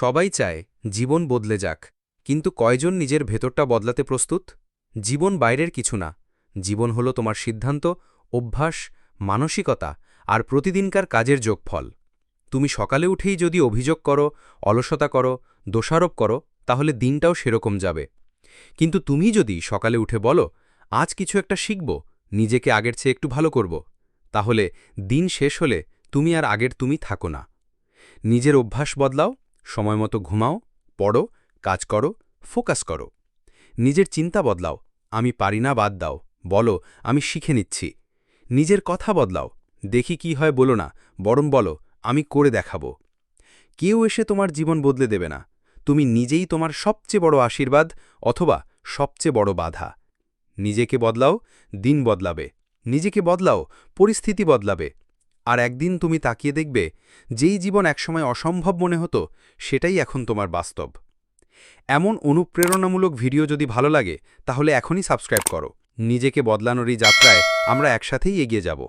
সবাই চায় জীবন বদলে যাক, কিন্তু কয়জন নিজের ভেতরটা বদলাতে প্রস্তুত? জীবন বাইরের কিছু না, জীবন হলো তোমার সিদ্ধান্ত, অভ্যাস, মানসিকতা আর প্রতিদিনকার কাজের যোগফল। তুমি সকালে উঠেই যদি অভিযোগ করো, অলসতা করো, দোষারোপ করো, তাহলে দিনটাও সেরকম যাবে। কিন্তু তুমি যদি সকালে উঠে বলো, আজ কিছু একটা শিখব, নিজেকে আগের চেয়ে একটু ভালো করব, তাহলে দিন শেষ হলে তুমি আর আগের তুমি থাকো না। নিজের অভ্যাস বদলাও, সময়মতো ঘুমাও, পড়ো, কাজ করো, ফোকাস করো। নিজের চিন্তা বদলাও, আমি পারি না বাদ দাও, বলো আমি শিখে নিচ্ছি। নিজের কথা বদলাও, দেখি কি হয় বলো না, বরং বলো আমি করে দেখাবো। কেউ এসে তোমার জীবন বদলে দেবে না, তুমি নিজেই তোমার সবচেয়ে বড় আশীর্বাদ অথবা সবচেয়ে বড় বাধা। নিজেকে বদলাও, দিন বদলাবে। নিজেকে বদলাও, পরিস্থিতি বদলাবে। আর একদিন তুমি তাকিয়ে দেখবে, যেই জীবন একসময় অসম্ভব মনে হতো, সেটাই এখন তোমার বাস্তব। এমন অনুপ্রেরণামূলক ভিডিও যদি ভালো লাগে, তাহলে এখনই সাবস্ক্রাইব করো। নিজেকে বদলানোর এই যাত্রায় আমরা একসাথেই এগিয়ে যাব।